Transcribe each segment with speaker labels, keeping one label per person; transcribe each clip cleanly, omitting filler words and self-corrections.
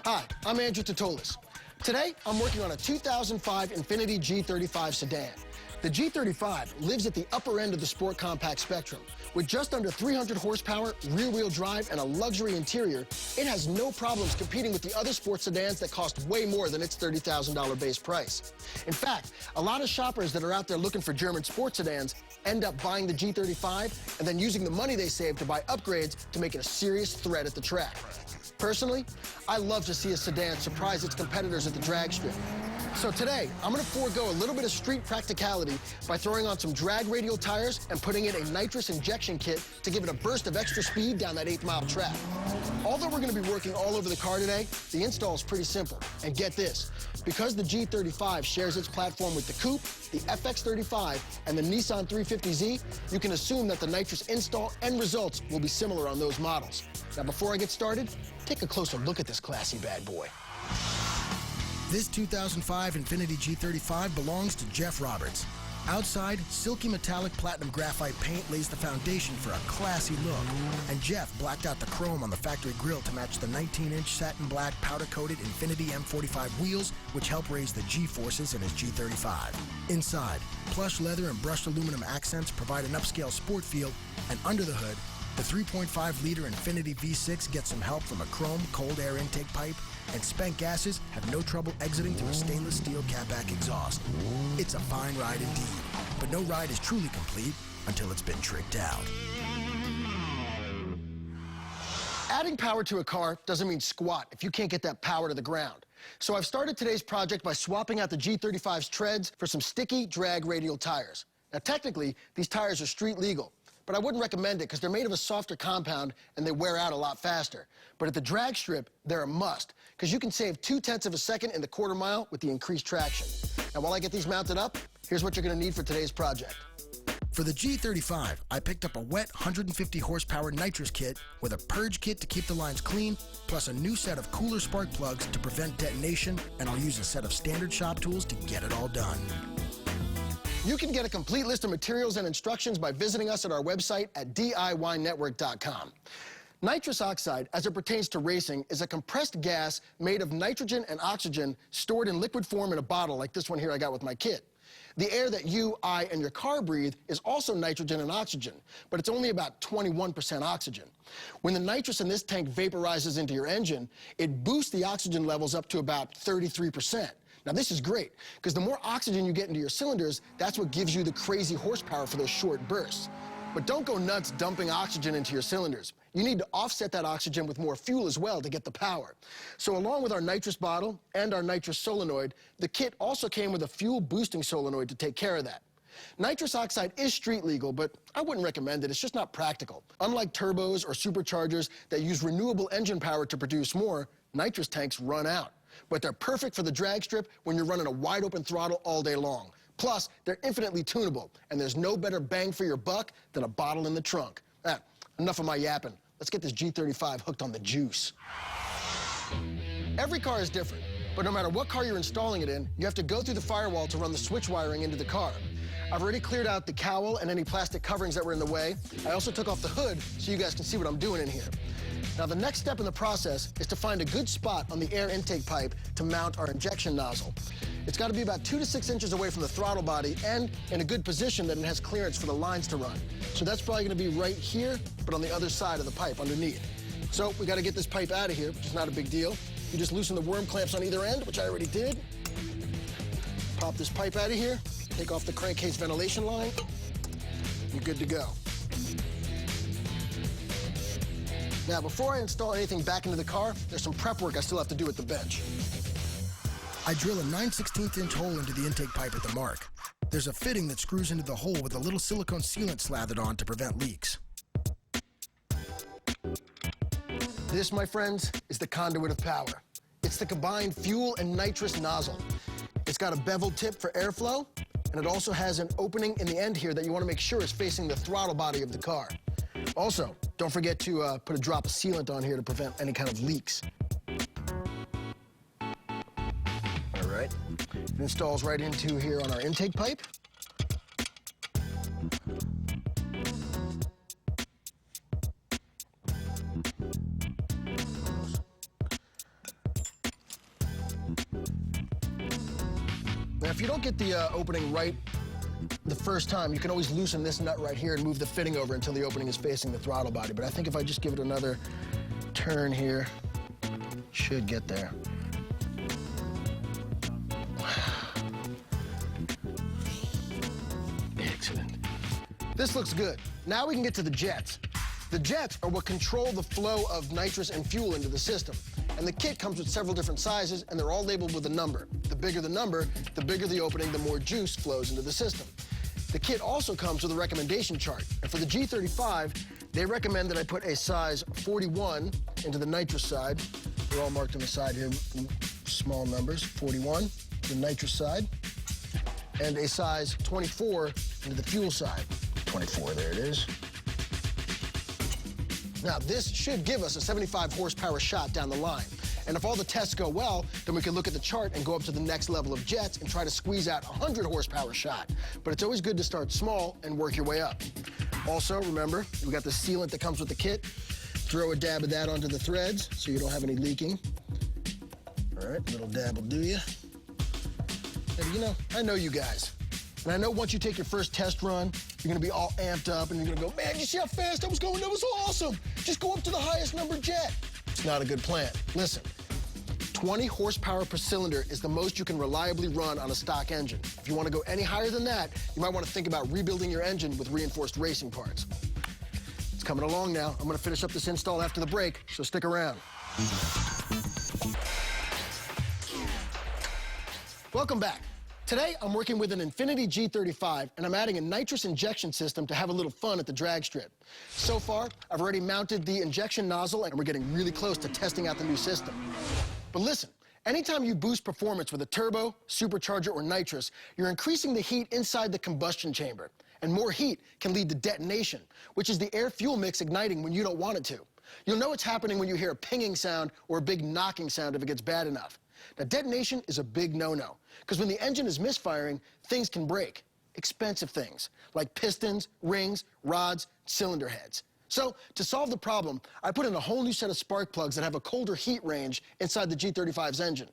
Speaker 1: Hi, I'm Andrew Totolis. Today, I'm working on a 2005 Infiniti G35 sedan. The G35 lives at the upper end of the sport compact spectrum. With just under 300 horsepower, rear-wheel drive, and a luxury interior, it has no problems competing with the other sports sedans that cost way more than its $30,000 base price. In fact, a lot of shoppers that are out there looking for German sports sedans end up buying the G35 and then using the money they save to buy upgrades to make it a serious threat at the track. Personally, I love to see a sedan surprise its competitors at the drag strip. So today, I'm going to forego a little bit of street practicality by throwing on some drag radial tires and putting in a nitrous injection kit to give it a burst of extra speed down that 8-mile track. Although we're going to be working all over the car today, the install is pretty simple. And get this, because the G35 shares its platform with the Coupe, the FX35, and the Nissan 350Z, you can assume that the nitrous install and results will be similar on those models. Now, before I get started, take a closer look at this classy bad boy. This 2005 Infiniti G35 belongs to Jeff Roberts. Outside, silky metallic platinum graphite paint lays the foundation for a classy look. And Jeff blacked out the chrome on the factory grille to match the 19-inch satin black powder-coated Infiniti M45 wheels, which help raise the G-forces in his G35. Inside, plush leather and brushed aluminum accents provide an upscale sport feel, and under the hood, the 3.5-liter Infiniti V6 gets some help from a chrome cold air intake pipe, and spent gases have no trouble exiting through a stainless steel catback exhaust. It's a fine ride indeed, but no ride is truly complete until it's been tricked out. Adding power to a car doesn't mean squat if you can't get that power to the ground. So I've started today's project by swapping out the G35's treads for some sticky drag radial tires. Now technically, these tires are street legal, but I wouldn't recommend it because they're made of a softer compound and they wear out a lot faster. But at the drag strip, they're a must because you can save 0.2 of a second in the quarter mile with the increased traction. Now, while I get these mounted up, here's what you're going to need for today's project. For the G35, I picked up a wet 150 horsepower nitrous kit with a purge kit to keep the lines clean, plus a new set of cooler spark plugs to prevent detonation, and I'll use a set of standard shop tools to get it all done. You can get a complete list of materials and instructions by visiting us at our website at DIYnetwork.com. Nitrous oxide, as it pertains to racing, is a compressed gas made of nitrogen and oxygen stored in liquid form in a bottle like this one here I got with my kit. The air that you, I, and your car breathe is also nitrogen and oxygen, but it's only about 21% oxygen. When the nitrous in this tank vaporizes into your engine, it boosts the oxygen levels up to about 33%. Now, this is great, because the more oxygen you get into your cylinders, that's what gives you the crazy horsepower for those short bursts. But don't go nuts dumping oxygen into your cylinders. You need to offset that oxygen with more fuel as well to get the power. So along with our nitrous bottle and our nitrous solenoid, the kit also came with a fuel-boosting solenoid to take care of that. Nitrous oxide is street legal, but I wouldn't recommend it. It's just not practical. Unlike turbos or superchargers that use renewable engine power to produce more, nitrous tanks run out. But they're perfect for the drag strip when you're running a wide-open throttle all day long. Plus, they're infinitely tunable, and there's no better bang for your buck than a bottle in the trunk. Enough of my yapping. Let's get this G35 hooked on the juice. Every car is different, but no matter what car you're installing it in, you have to go through the firewall to run the switch wiring into the car. I've already cleared out the cowl and any plastic coverings that were in the way. I also took off the hood so you guys can see what I'm doing in here. Now, the next step in the process is to find a good spot on the air intake pipe to mount our injection nozzle. It's got to be about 2 to 6 inches away from the throttle body and in a good position that it has clearance for the lines to run. So that's probably going to be right here, but on the other side of the pipe underneath. So we got to get this pipe out of here, which is not a big deal. You just loosen the worm clamps on either end, which I already did. Pop this pipe out of here, take off the crankcase ventilation line. You're good to go. Now, before I install anything back into the car, there's some prep work I still have to do at the bench. I drill a 9/16" hole into the intake pipe at the mark. There's a fitting that screws into the hole with a little silicone sealant slathered on to prevent leaks. This, my friends, is the conduit of power. It's the combined fuel and nitrous nozzle. It's got a beveled tip for airflow, and it also has an opening in the end here that you want to make sure is facing the throttle body of the car. Also, don't forget to put a drop of sealant on here to prevent any kind of leaks. All right, it installs right into here on our intake pipe. if you don't get the opening right the first time, you can always loosen this nut right here and move the fitting over until the opening is facing the throttle body. But I think if I just give it another turn here, should get there. Excellent. This looks good. Now we can get to the jets. The jets are what control the flow of nitrous and fuel into the system. And the kit comes with several different sizes, and they're all labeled with a number. The bigger the number, the bigger the opening, the more juice flows into the system. The kit also comes with a recommendation chart. And for the G35, they recommend that I put a size 41 into the nitrous side. They're all marked on the side here, small numbers. 41, the nitrous side. And a size 24 into the fuel side. 24, there it is. Now, this should give us a 75 horsepower shot down the line. And if all the tests go well, then we can look at the chart and go up to the next level of jets and try to squeeze out a 100 horsepower shot. But it's always good to start small and work your way up. Also, remember, we got the sealant that comes with the kit. Throw a dab of that onto the threads so you don't have any leaking. All right, little dab will do you. And you know, I know you guys. And I know once you take your first test run, you're gonna be all amped up and you're gonna go, man, you see how fast I was going? That was awesome. Just go up to the highest number jet. It's not a good plan. Listen, 20 horsepower per cylinder is the most you can reliably run on a stock engine. If you wanna go any higher than that, you might wanna think about rebuilding your engine with reinforced racing parts. It's coming along now. I'm gonna finish up this install after the break, so stick around. Welcome back. Today, I'm working with an Infiniti G35, and I'm adding a nitrous injection system to have a little fun at the drag strip. So far, I've already mounted the injection nozzle, and we're getting really close to testing out the new system. But listen, anytime you boost performance with a turbo, supercharger, or nitrous, you're increasing the heat inside the combustion chamber. And more heat can lead to detonation, which is the air-fuel mix igniting when you don't want it to. You'll know it's happening when you hear a pinging sound or a big knocking sound if it gets bad enough. Now, detonation is a big no-no, because when the engine is misfiring, things can break. Expensive things, like pistons, rings, rods, cylinder heads. So, to solve the problem, I put in a whole new set of spark plugs that have a colder heat range inside the G35's engine.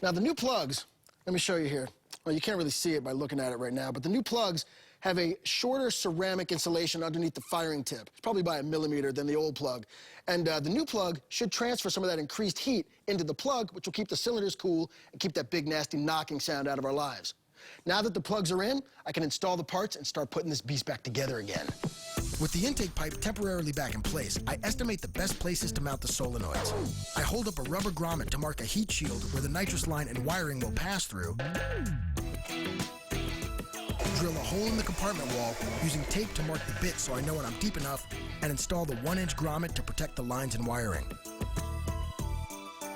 Speaker 1: Now, the new plugs, let me show you here. Well, you can't really see it by looking at it right now, but the new plugs have a shorter ceramic insulation underneath the firing tip. It's probably by 1 millimeter than the old plug. And the new plug should transfer some of that increased heat into the plug, which will keep the cylinders cool and keep that big, nasty knocking sound out of our lives. Now that the plugs are in, I can install the parts and start putting this beast back together again. With the intake pipe temporarily back in place, I estimate the best places to mount the solenoids. I hold up a rubber grommet to mark a heat shield where the nitrous line and wiring will pass through. Drill a hole in the compartment wall using tape to mark the bit so I know when I'm deep enough, and install the 1-inch grommet to protect the lines and wiring.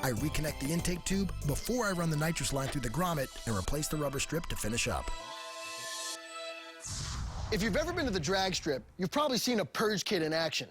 Speaker 1: I reconnect the intake tube before I run the nitrous line through the grommet and replace the rubber strip to finish up. If you've ever been to the drag strip, you've probably seen a purge kit in action.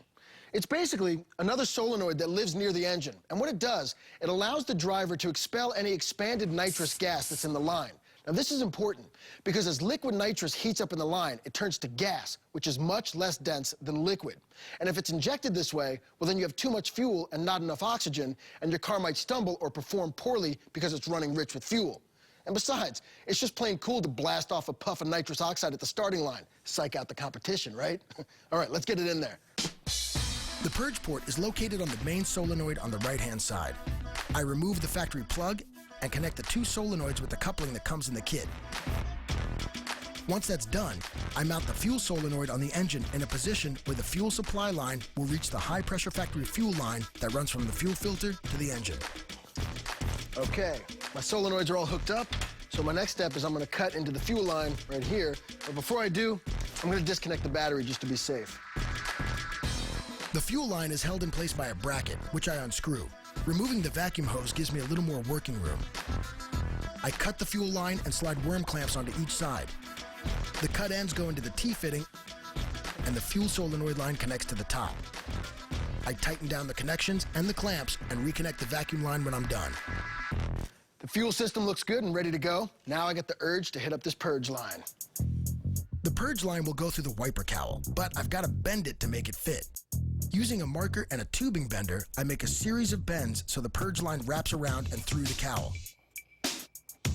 Speaker 1: It's basically another solenoid that lives near the engine, and what it does, it allows the driver to expel any expanded nitrous gas that's in the line. Now, this is important because as liquid nitrous heats up in the line, it turns to gas, which is much less dense than liquid. And if it's injected this way, well, then you have too much fuel and not enough oxygen, and your car might stumble or perform poorly because it's running rich with fuel. And besides, it's just plain cool to blast off a puff of nitrous oxide at the starting line. Psych out the competition, right? All right, let's get it in there. The purge port is located on the main solenoid on the right-hand side. I remove the factory plug and connect the 2 solenoids with the coupling that comes in the kit. Once that's done, I mount the fuel solenoid on the engine in a position where the fuel supply line will reach the high-pressure factory fuel line that runs from the fuel filter to the engine. Okay, my solenoids are all hooked up, so my next step is I'm gonna cut into the fuel line right here. But before I do, I'm gonna disconnect the battery just to be safe. The fuel line is held in place by a bracket, which I unscrew. Removing the vacuum hose gives me a little more working room. I cut the fuel line and slide worm clamps onto each side. The cut ends go into the T-fitting, and the fuel solenoid line connects to the top. I tighten down the connections and the clamps and reconnect the vacuum line when I'm done. The fuel system looks good and ready to go. Now I get the urge to hit up this purge line. The purge line will go through the wiper cowl, but I've got to bend it to make it fit. Using a marker and a tubing bender, I make a series of bends so the purge line wraps around and through the cowl.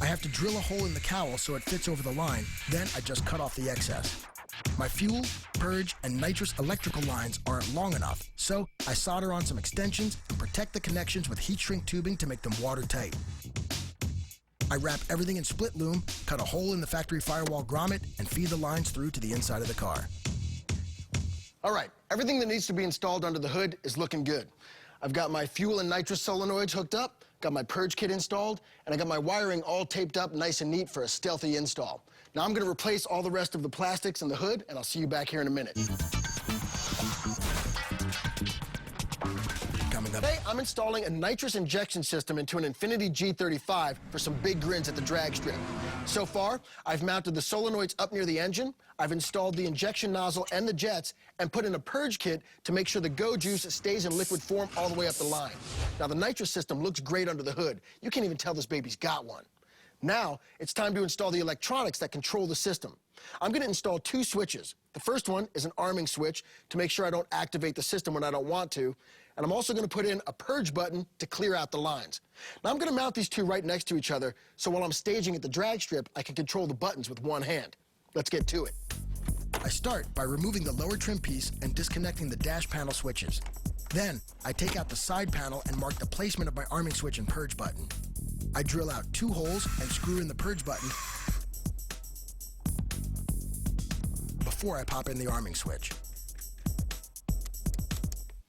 Speaker 2: I have to drill a hole in the cowl so it fits over the line, then I just cut off the excess. My fuel, purge, and nitrous electrical lines aren't long enough, so I solder on some extensions and protect the connections with heat shrink tubing to make them watertight. I wrap everything in split loom, cut a hole in the factory firewall grommet, and feed the lines through to the inside of the car.
Speaker 1: All right, everything that needs to be installed under the hood is looking good. I've got my fuel and nitrous solenoids hooked up, got my purge kit installed, and I got my wiring all taped up nice and neat for a stealthy install. Now I'm gonna replace all the rest of the plastics in the hood, and I'll see you back here in a minute.
Speaker 2: Coming up.
Speaker 1: Today, I'm installing a nitrous injection system into an Infiniti G35 for some big grins at the drag strip. So far, I've mounted the solenoids up near the engine, I've installed the injection nozzle and the jets, and put in a purge kit to make sure the go juice stays in liquid form all the way up the line. Now, the nitrous system looks great under the hood. You can't even tell this baby's got one. Now, it's time to install the electronics that control the system. I'm gonna install 2 switches. The first one is an arming switch to make sure I don't activate the system when I don't want to. And I'm also gonna put in a purge button to clear out the lines. Now, I'm gonna mount these 2 right next to each other, so while I'm staging at the drag strip, I can control the buttons with one hand. Let's get to it. I start by removing the lower trim piece and disconnecting the dash panel switches. Then, I take out the side panel and mark the placement of my arming switch and purge button. I drill out 2 holes and screw in the purge button before I pop in the arming switch.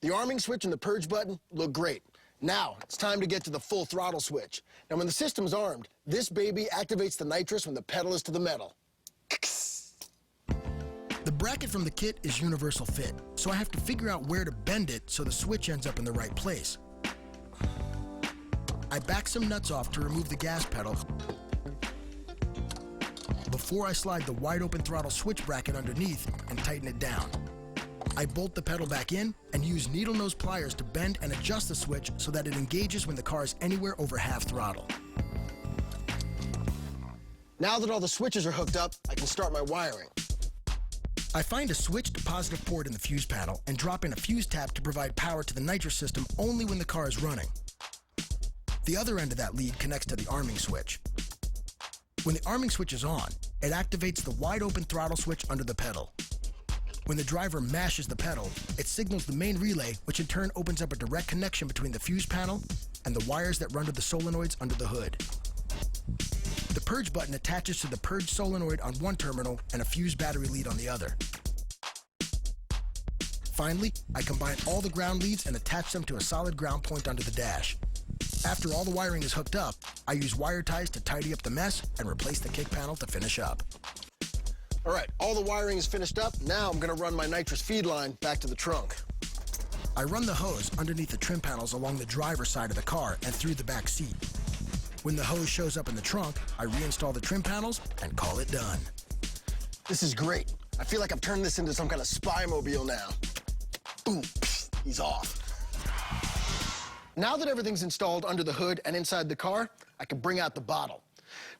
Speaker 1: The arming switch and the purge button look great. Now, it's time to get to the full throttle switch. Now, when the system's armed, this baby activates the nitrous when the pedal is to the metal. The bracket from the kit is universal fit, so I have to figure out where to bend it so the switch ends up in the right place. I back some nuts off to remove the gas pedal before I slide the wide open throttle switch bracket underneath and tighten it down. I bolt the pedal back in and use needle nose pliers to bend and adjust the switch so that it engages when the car is anywhere over half throttle. Now that all the switches are hooked up, I can start my wiring. I find a switched positive port in the fuse panel and drop in a fuse tap to provide power to the nitrous system only when the car is running. The other end of that lead connects to the arming switch. When the arming switch is on, it activates the wide open throttle switch under the pedal. When the driver mashes the pedal, it signals the main relay, which in turn opens up a direct connection between the fuse panel and the wires that run to the solenoids under the hood. The purge button attaches to the purge solenoid on one terminal and a fuse battery lead on the other. Finally, I combine all the ground leads and attach them to a solid ground point under the dash. After all the wiring is hooked up, I use wire ties to tidy up the mess and replace the kick panel to finish up. All right, all the wiring is finished up. Now I'm gonna run my nitrous feed line back to the trunk. I run the hose underneath the trim panels along the driver's side of the car and through the back seat. When the hose shows up in the trunk, I reinstall the trim panels and call it done. This is great. I feel like I've turned this into some kind of spy mobile now. Boom, he's off. Now that everything's installed under the hood and inside the car, I can bring out the bottle.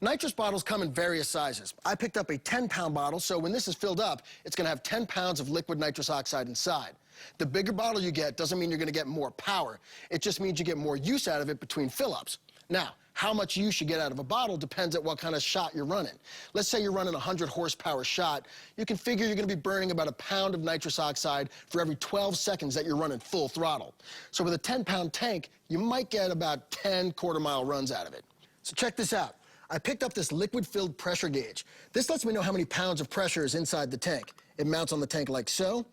Speaker 1: Nitrous bottles come in various sizes. I picked up a 10-pound bottle, so when this is filled up, it's gonna have 10 pounds of liquid nitrous oxide inside. The bigger bottle you get doesn't mean you're gonna get more power. It just means you get more use out of it between fill-ups. Now, how much use you get out of a bottle depends on what kind of shot you're running. Let's say you're running a 100 horsepower shot. You can figure you're gonna be burning about a pound of nitrous oxide for every 12 seconds that you're running full throttle. So with a 10-pound tank, you might get about 10 quarter-mile runs out of it. So check this out. I picked up this liquid-filled pressure gauge. This lets me know how many pounds of pressure is inside the tank. It mounts on the tank like so.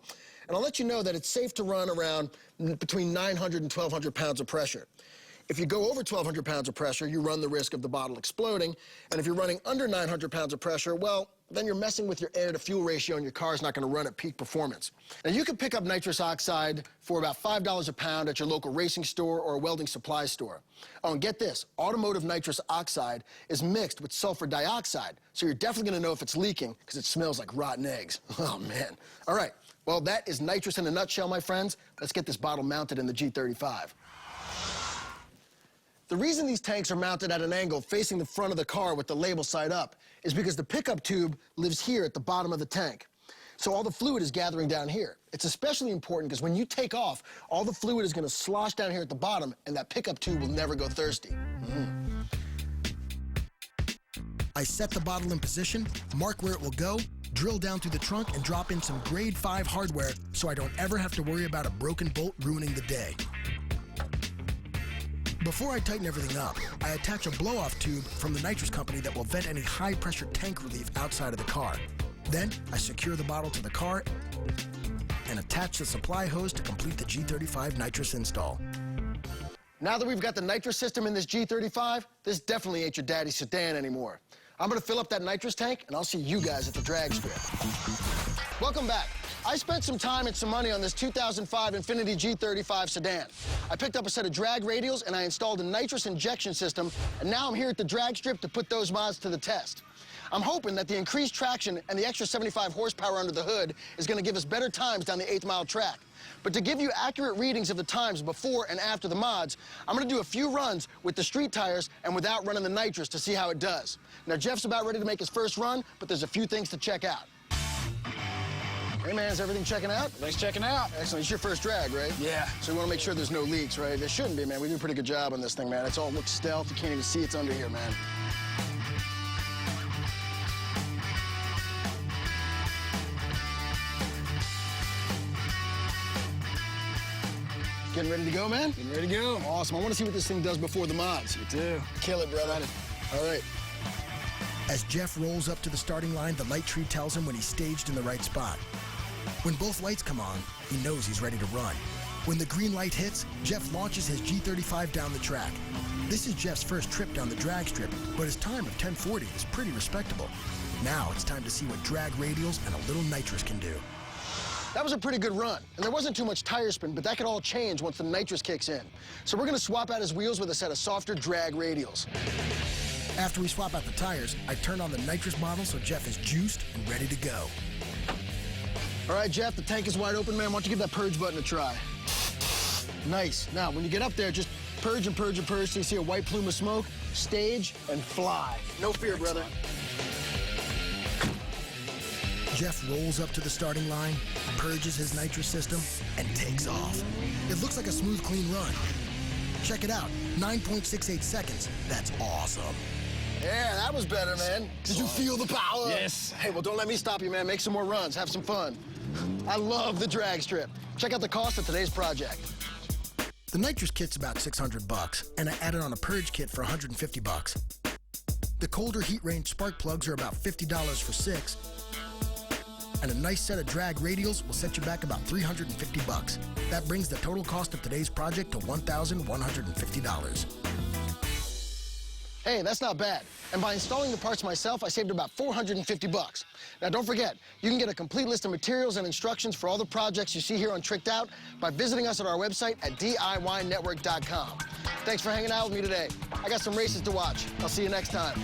Speaker 1: And I'll let you know that it's safe to run around between 900 and 1,200 pounds of pressure. If you go over 1,200 pounds of pressure, you run the risk of the bottle exploding. And if you're running under 900 pounds of pressure, well, then you're messing with your air-to-fuel ratio and your car's not gonna run at peak performance. Now, you can pick up nitrous oxide for about $5 a pound at your local racing store or welding supply store. Oh, and get this, automotive nitrous oxide is mixed with sulfur dioxide, so you're definitely gonna know if it's leaking because it smells like rotten eggs. Oh, man. All right, well, that is nitrous in a nutshell, my friends. Let's get this bottle mounted in the G35. The reason these tanks are mounted at an angle facing the front of the car with the label side up is because the pickup tube lives here at the bottom of the tank. So all the fluid is gathering down here. It's especially important because when you take off, all the fluid is gonna slosh down here at the bottom and that pickup tube will never go thirsty.
Speaker 2: I set the bottle in position, mark where it will go, drill down through the trunk, and drop in some grade 5 hardware so I don't ever have to worry about a broken bolt ruining the day. Before I tighten everything up, I attach a blow-off tube from the nitrous company that will vent any high-pressure tank relief outside of the car. Then, I secure the bottle to the car and attach the supply hose to complete the G35 Nitrous install.
Speaker 1: Now that we've got the nitrous system in this G35, this definitely ain't your daddy's sedan anymore. I'm gonna fill up that nitrous tank, and I'll see you guys at the drag strip. Welcome back. I spent some time and some money on this 2005 Infiniti G35 sedan. I picked up a set of drag radials, and I installed a nitrous injection system, and now I'm here at the drag strip to put those mods to the test. I'm hoping that the increased traction and the extra 75 horsepower under the hood is gonna give us better times down the 8th-mile track. But to give you accurate readings of the times before and after the mods, I'm gonna do a few runs with the street tires and without running the nitrous to see how it does. Now, Jeff's about ready to make his first run, but there's a few things to check out. Hey, man, is everything checking out?
Speaker 3: Everything's checking out.
Speaker 1: Excellent. It's your first drag, right?
Speaker 3: Yeah.
Speaker 1: So we want to make sure there's no leaks, right? There shouldn't be, man. We do a pretty good job on this thing, man. It's all looks stealth. You can't even see it's under here, man. Getting ready to go, man?
Speaker 3: Getting ready to go.
Speaker 1: Awesome. I want to see what this thing does before the mods.
Speaker 3: Me too.
Speaker 1: Kill it, brother. All right.
Speaker 2: As Jeff rolls up to the starting line, the light tree tells him when he's staged in the right spot. When both lights come on, he knows he's ready to run. When the green light hits, Jeff launches his G35 down the track. This is Jeff's first trip down the drag strip, but his time of 10:40 is pretty respectable. Now it's time to see what drag radials and a little nitrous can do.
Speaker 1: That was a pretty good run, and there wasn't too much tire spin, but that could all change once the nitrous kicks in. So we're gonna swap out his wheels with a set of softer drag radials.
Speaker 2: After we swap out the tires, I turn on the nitrous bottle so Jeff is juiced and ready to go.
Speaker 1: All right, Jeff, the tank is wide open, man. Why don't you give that purge button a try? Nice. Now, when you get up there, just purge and purge and purge till you see a white plume of smoke, stage, and fly. No fear, brother.
Speaker 2: Jeff rolls up to the starting line, purges his nitrous system, and takes off. It looks like a smooth, clean run. Check it out, 9.68 seconds. That's awesome.
Speaker 1: Yeah, that was better, man. Did you feel the power?
Speaker 3: Yes.
Speaker 1: Hey, well, don't let me stop you, man. Make some more runs. Have some fun. I love the drag strip. Check out the cost of today's project.
Speaker 2: The nitrous kit's about $600, and I added on a purge kit for $150. The colder heat range spark plugs are about $50 for 6, and a nice set of drag radials will set you back about $350. That brings the total cost of today's project to $1,150.
Speaker 1: Hey, that's not bad. And by installing the parts myself, I saved about $450. Now, don't forget, you can get a complete list of materials and instructions for all the projects you see here on Tricked Out by visiting us at our website at DIYnetwork.com. Thanks for hanging out with me today. I got some races to watch. I'll see you next time.